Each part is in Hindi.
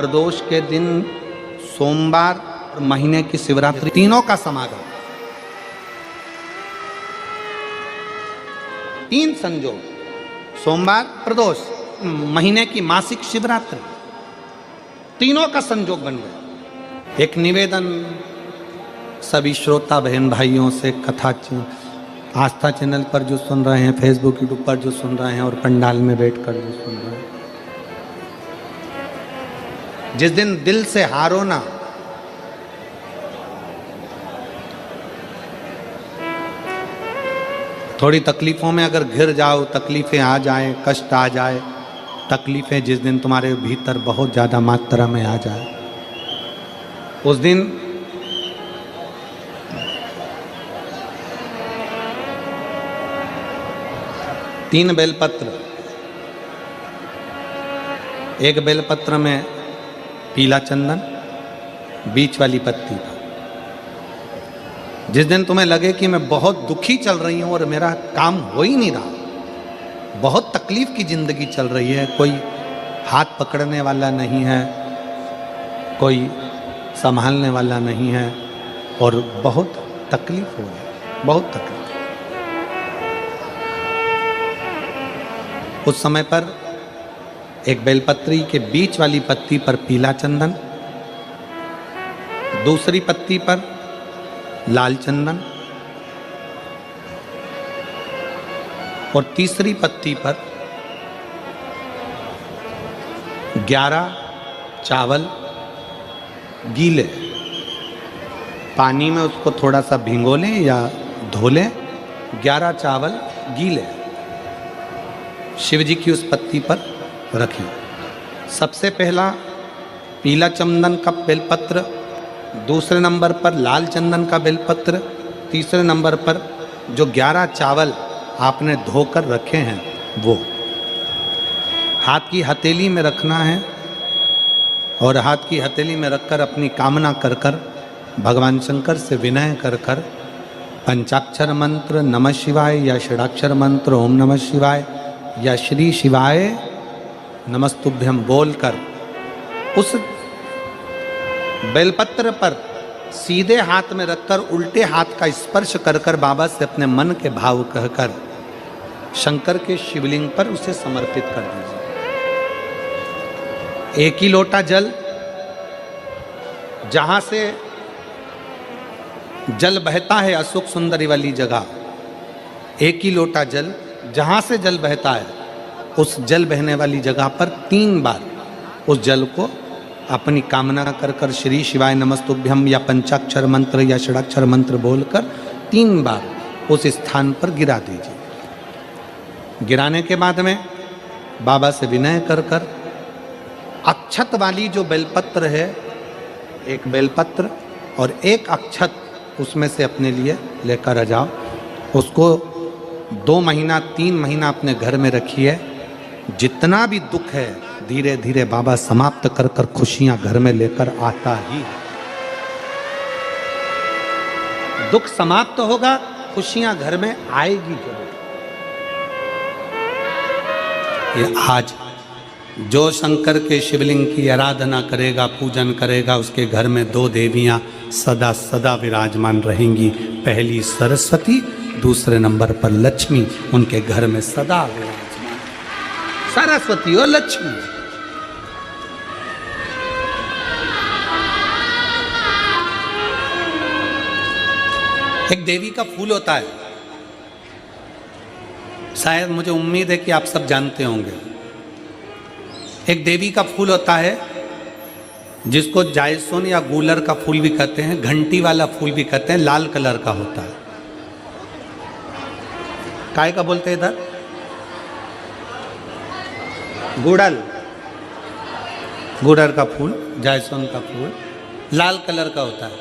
प्रदोष के दिन सोमवार और महीने की शिवरात्रि तीनों का समागम, तीन संयोग, सोमवार, प्रदोष, महीने की मासिक शिवरात्रि, तीनों का संयोग बन गया। एक निवेदन सभी श्रोता बहन भाइयों से, कथा आस्था चैनल पर जो सुन रहे हैं, फेसबुक यूट्यूब पर जो सुन रहे हैं और पंडाल में बैठकर जो सुन रहे हैं, जिस दिन दिल से हारो ना, थोड़ी तकलीफों में अगर घिर जाओ, तकलीफें आ जाए, कष्ट आ जाए, तकलीफें जिस दिन तुम्हारे भीतर बहुत ज़्यादा मात्रा में आ जाए, उस दिन तीन बेलपत्र, एक बेलपत्र में पीला चंदन, बीच वाली पत्ती पर। जिस दिन तुम्हें लगे कि मैं बहुत दुखी चल रही हूं और मेरा काम हो ही नहीं रहा, बहुत तकलीफ की जिंदगी चल रही है, कोई हाथ पकड़ने वाला नहीं है, कोई संभालने वाला नहीं है और बहुत तकलीफ हो रही, बहुत तकलीफ। उस समय पर एक बेलपत्री के बीच वाली पत्ती पर पीला चंदन, दूसरी पत्ती पर लाल चंदन और तीसरी पत्ती पर 11 चावल गीले, पानी में उसको थोड़ा सा भिगो लें या धो लें, 11 चावल गीले शिव जी की उस पत्ती पर रखें। सबसे पहला पीला चंदन का बेलपत्र, दूसरे नंबर पर लाल चंदन का बेलपत्र, तीसरे नंबर पर जो 11 चावल आपने धोकर रखे हैं वो हाथ की हथेली में रखना है और हाथ की हथेली में रखकर अपनी कामना कर कर भगवान शंकर से विनय कर कर पंचाक्षर मंत्र नमः शिवाय या षडाक्षर मंत्र ओम नमः शिवाय या श्री शिवाय नमस्तुभ्यम बोलकर उस बेलपत्र पर सीधे हाथ में रखकर उल्टे हाथ का स्पर्श कर कर बाबा से अपने मन के भाव कहकर शंकर के शिवलिंग पर उसे समर्पित कर दीजिए। एक ही लोटा जल, जहां से जल बहता है अशोक सुंदरी वाली जगह, एक ही लोटा जल, जहां से जल बहता है उस जल बहने वाली जगह पर 3 बार उस जल को अपनी कामना कर कर श्री शिवाय नमस्तुभ्यम या पंचाक्षर मंत्र या षडाक्षर मंत्र बोलकर 3 बार उस स्थान पर गिरा दीजिए। गिराने के बाद में बाबा से विनय कर कर अक्षत वाली जो बेलपत्र है, एक बेलपत्र और एक अक्षत उसमें से अपने लिए लेकर आ जाओ। उसको 2 महीना 3 महीना अपने घर में रखिए। जितना भी दुख है धीरे धीरे बाबा समाप्त कर कर खुशियां घर में लेकर आता ही है। दुख समाप्त होगा, खुशियां घर में आएगी जरूर। ये आज जो शंकर के शिवलिंग की आराधना करेगा, पूजन करेगा, उसके घर में 2 देवियां सदा सदा विराजमान रहेंगी। पहली सरस्वती, दूसरे नंबर पर लक्ष्मी, उनके घर में सदा विराजमान। सरस्वती और लक्ष्मी। एक देवी का फूल होता है, शायद मुझे उम्मीद है कि आप सब जानते होंगे। एक देवी का फूल होता है जिसको जायसोन या गूलर का फूल भी कहते हैं, घंटी वाला फूल भी कहते हैं, लाल कलर का होता है। काय का बोलते हैं इधर? गुड़ल, गुड़र का फूल, जायसोन का फूल लाल कलर का होता है,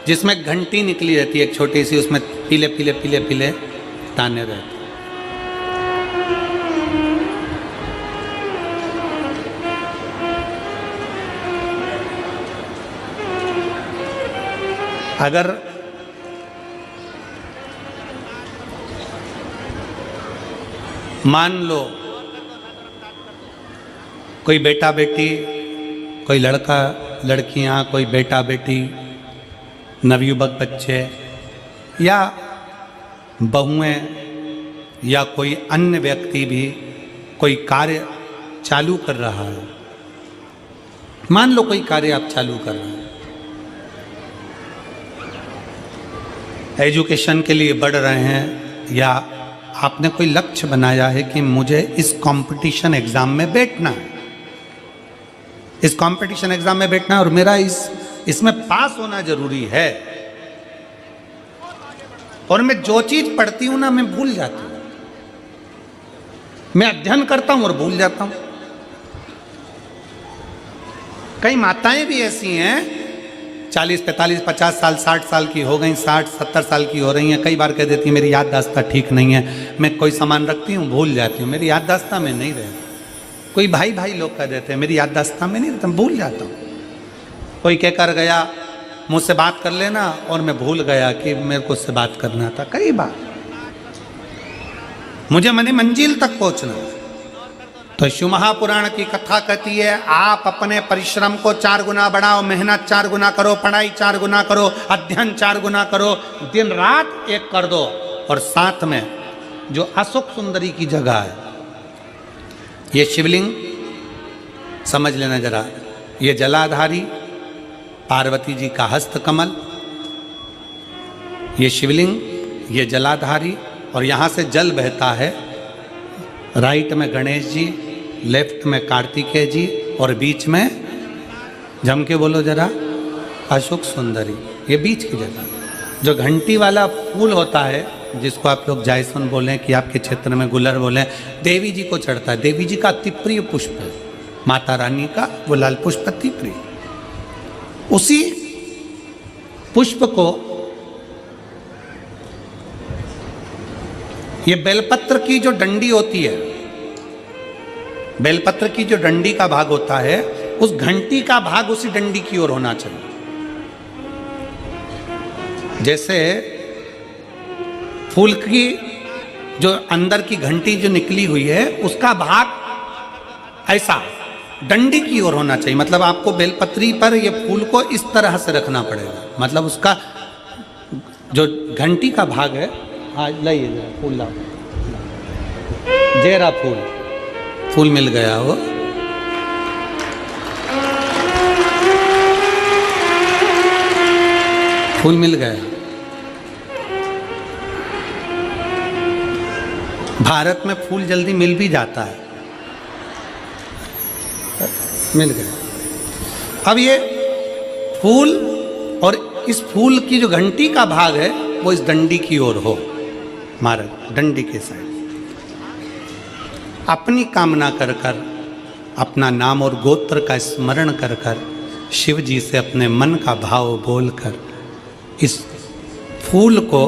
जिसमें घंटी निकली रहती है एक छोटी सी, उसमें पीले पीले पीले पीले दाने रहते हैं। अगर मान लो कोई बेटा बेटी कोई लड़का लड़कियां, कोई बेटा बेटी, नवयुवक बच्चे या बहुएं या कोई अन्य व्यक्ति भी कोई कार्य चालू कर रहा है, मान लो कोई कार्य आप चालू कर रहे हैं, एजुकेशन के लिए बढ़ रहे हैं या आपने कोई लक्ष्य बनाया है कि मुझे इस कंपटीशन एग्जाम में बैठना है, इस कंपटीशन एग्जाम में बैठना है और मेरा इसमें पास होना जरूरी है, और मैं जो चीज पढ़ती हूं ना मैं भूल जाती हूं, मैं अध्ययन करता हूं और भूल जाता हूं। कई माताएं भी ऐसी हैं 40, 45, 50 साल, 60 साल की हो गई, 60, 70 साल की हो रही हैं, कई बार कह देती हैं मेरी याददाश्त ठीक नहीं है, मैं कोई सामान रखती हूँ भूल जाती हूँ, मेरी याददाश्त में नहीं रहती। कोई भाई भाई लोग कह देते हैं मेरी याददाश्त में नहीं रहता, भूल जाता हूँ। कोई कहकर गया मुझसे बात कर लेना और मैं भूल गया कि मेरे को उससे बात करना था। कई बार मुझे मनी मंजिल तक पहुंचना है। तो शिव महापुराण की कथा कहती है आप अपने परिश्रम को 4 गुना बढ़ाओ, मेहनत 4 गुना करो, पढ़ाई 4 गुना करो, अध्ययन 4 गुना करो, दिन रात एक कर दो। और साथ में जो अशोक सुंदरी की जगह है, ये शिवलिंग समझ लेना जरा, ये जलाधारी पार्वती जी का हस्त कमल, ये शिवलिंग, ये जलाधारी, और यहाँ से जल बहता है। राइट में गणेश जी, लेफ्ट में कार्तिकेय जी और बीच में जम के बोलो जरा अशोक सुंदरी। ये बीच की जगह जो घंटी वाला फूल होता है, जिसको आप लोग जायसन बोलें कि आपके क्षेत्र में गुलर बोलें, देवी जी को चढ़ता है। देवी जी का अति प्रिय पुष्प है, माता रानी का वो लाल पुष्प अति प्रिय। उसी पुष्प को ये बेलपत्र की जो डंडी होती है, बेलपत्र की जो डंडी का भाग होता है, उस घंटी का भाग उसी डंडी की ओर होना चाहिए। जैसे फूल की जो अंदर की घंटी जो निकली हुई है, उसका भाग ऐसा डंडी की ओर होना चाहिए। मतलब आपको बेलपत्री पर ये फूल को इस तरह से रखना पड़ेगा। मतलब उसका जो घंटी का भाग है, हाँ लाइए जरा फूल लाओ, जेरा फूल मिल गया वो। फूल मिल गया। भारत में फूल जल्दी मिल भी जाता है, मिल गया। अब ये फूल और इस फूल की जो घंटी का भाग है वो इस डंडी की ओर हो, मारा डंडी के साइड। अपनी कामना कर कर, अपना नाम और गोत्र का स्मरण कर कर, शिव जी से अपने मन का भाव बोलकर इस फूल को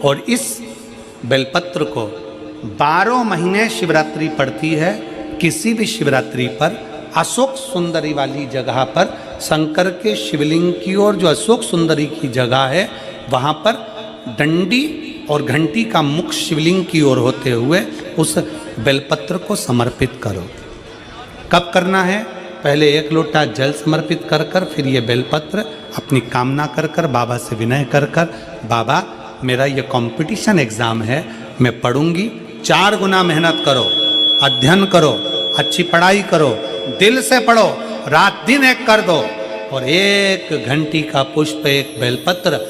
और इस बेलपत्र को 12 महीने शिवरात्रि पड़ती है। किसी भी शिवरात्रि पर अशोक सुंदरी वाली जगह पर, शंकर के शिवलिंग की ओर जो अशोक सुंदरी की जगह है, वहाँ पर डंडी और घंटी का मुख शिवलिंग की ओर होते हुए उस बेलपत्र को समर्पित करो। कब करना है? पहले 1 लोटा जल समर्पित कर कर, फिर ये बेलपत्र अपनी कामना कर कर, बाबा से विनय कर कर, बाबा मेरा ये कंपटीशन एग्ज़ाम है, मैं पढ़ूंगी, 4 गुना मेहनत करो, अध्ययन करो, अच्छी पढ़ाई करो, दिल से पढ़ो, रात दिन एक कर दो, और 1 घंटी का पुष्प, 1 बेलपत्र,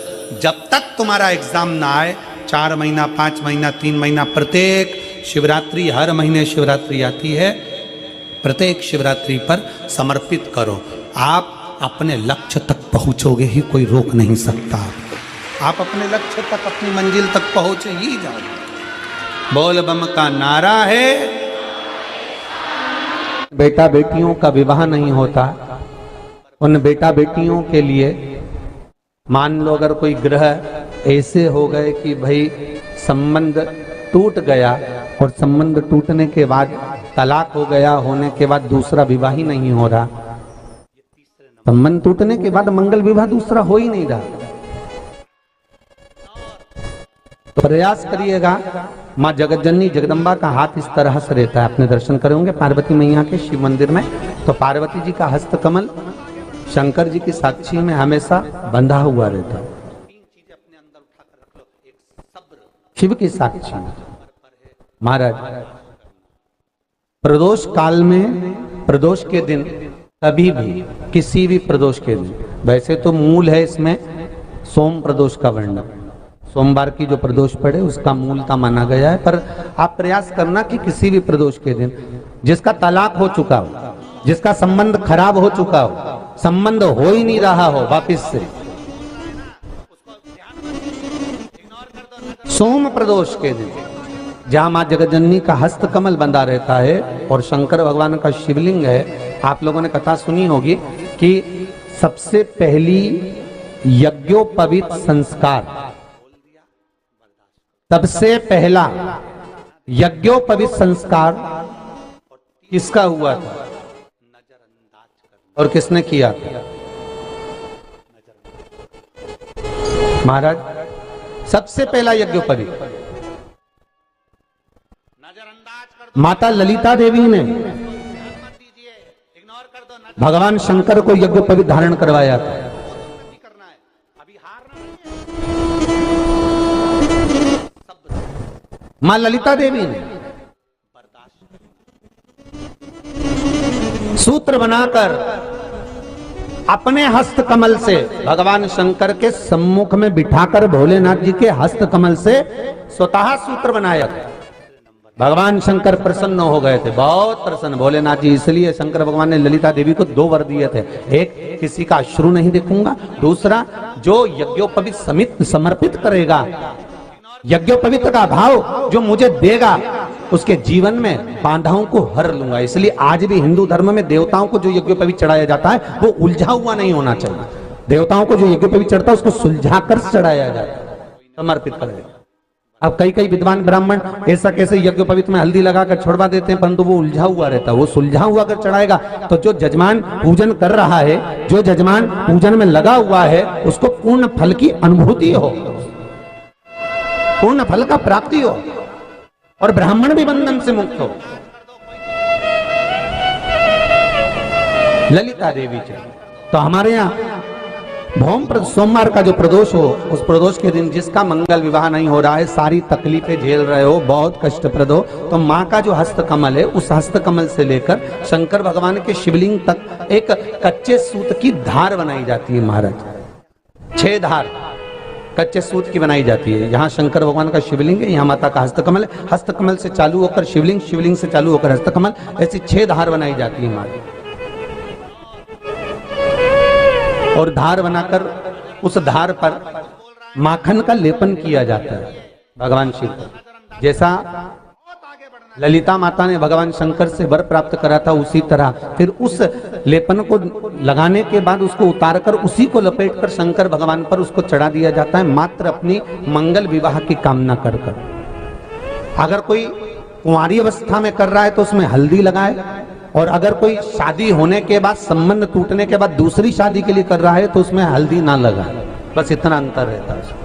जब तक तुम्हारा एग्जाम ना आए, 4 महीना, 5 महीना, 3 महीना, प्रत्येक शिवरात्रि, हर महीने शिवरात्रि आती है, प्रत्येक शिवरात्रि पर समर्पित करो। आप अपने लक्ष्य तक पहुंचोगे ही, कोई रोक नहीं सकता। आप अपने लक्ष्य तक, अपनी मंजिल तक पहुंचे ही जाओ। बोल बम का नारा है। बेटा बेटियों का विवाह नहीं होता, उन बेटा बेटियों के लिए मान लो अगर कोई ग्रह ऐसे हो गए कि भाई संबंध टूट गया, और संबंध टूटने के बाद तलाक हो गया, होने के बाद दूसरा विवाह ही नहीं हो रहा, संबंध टूटने के बाद मंगल विवाह दूसरा हो ही नहीं रहा, तो प्रयास करिएगा। माँ जगतजननी जगदम्बा का हाथ इस तरह से रहता है, आपने दर्शन करे होंगे पार्वती मैया के शिव मंदिर में। तो पार्वती जी का हस्त कमल शंकर जी की साक्षी में हमेशा बंधा हुआ रहता है। शिव की साक्षी महाराज प्रदोष काल में, प्रदोष के दिन, कभी भी किसी भी प्रदोष के दिन, वैसे तो मूल है इसमें सोम प्रदोष का वर्णन, सोमवार की जो प्रदोष पड़े उसका मूलता माना गया है। पर आप प्रयास करना कि किसी भी प्रदोष के दिन जिसका तलाक हो चुका हो, जिसका संबंध खराब हो चुका हो, संबंध हो ही नहीं रहा हो वापिस से, सोम प्रदोष के दिन जहां मां जगतजननी का हस्त कमल बंधा रहता है और शंकर भगवान का शिवलिंग है। आप लोगों ने कथा सुनी होगी कि सबसे पहली यज्ञोपवीत संस्कार, सबसे पहला यज्ञोपवीत संस्कार किसका हुआ था और किसने किया था? महाराज सबसे पहला यज्ञोपवीत माता ललिता देवी ने भगवान शंकर को यज्ञोपवीत धारण करवाया था। मां ललिता देवी ने सूत्र बनाकर अपने हस्त कमल से भगवान शंकर के सम्मुख में बिठाकर भोलेनाथ जी के हस्त कमल से स्वतः सूत्र बनाया। भगवान शंकर प्रसन्न हो गए थे, बहुत प्रसन्न भोलेनाथ जी। इसलिए शंकर भगवान ने ललिता देवी को 2 वर दिए थे, एक किसी का अश्रु नहीं देखूंगा, दूसरा जो यज्ञोपवीत समित समर्पित करेगा, यज्ञोपवीत का भाव जो मुझे देगा उसके जीवन में बाधाओं को हर लूंगा। इसलिए आज भी हिंदू धर्म में देवताओं को जो यज्ञोपवीत चढ़ाया जाता है वो उलझा हुआ नहीं होना चाहिए। देवताओं को जो यज्ञोपवीत चढ़ता है उसको सुलझा कर चढ़ाया जाता है, समर्पित करेगा। अब कई विद्वान ब्राह्मण ऐसा कैसे यज्ञोपवीत में हल्दी लगाकर छोड़वा देते हैं, परंतु वो उलझा हुआ रहता है, वो सुलझा हुआ अगर चढ़ाएगा तो जो जजमान पूजन कर रहा है, जो जजमान पूजन में लगा हुआ है, उसको पूर्ण फल की अनुभूति हो, पूर्ण फल का प्राप्ति हो और ब्राह्मण भी बंधन से मुक्त हो। ललिता देवी जी तो हमारे यहाँ भौम सोमवार का जो प्रदोष हो, उस प्रदोष के दिन जिसका मंगल विवाह नहीं हो रहा है, सारी तकलीफें झेल रहे हो, बहुत कष्टप्रद हो, तो माँ का जो हस्त कमल है उस हस्त कमल से लेकर शंकर भगवान के शिवलिंग तक एक कच्चे सूत की धार बनाई जाती है। महाराज 6 धार कच्चे सूत की बनाई जाती है। यहाँ शंकर भगवान का शिवलिंग है, यहाँ माता का हस्तकमल है, हस्तकमल से चालू होकर शिवलिंग, शिवलिंग से चालू होकर हस्तकमल, ऐसी 6 धार बनाई जाती है हमारी। और धार बनाकर उस धार पर माखन का लेपन किया जाता है भगवान शिव को। जैसा ललिता माता ने भगवान शंकर से वर प्राप्त करा था, उसी तरह फिर उस लेपन को लगाने के बाद उसको उतारकर उसी को लपेटकर शंकर भगवान पर उसको चढ़ा दिया जाता है, मात्र अपनी मंगल विवाह की कामना कर कर। अगर कोई कुंवारी अवस्था में कर रहा है तो उसमें हल्दी लगाए, और अगर कोई शादी होने के बाद, संबंध टूटने के बाद दूसरी शादी के लिए कर रहा है तो उसमें हल्दी ना लगाए। बस इतना अंतर रहता है।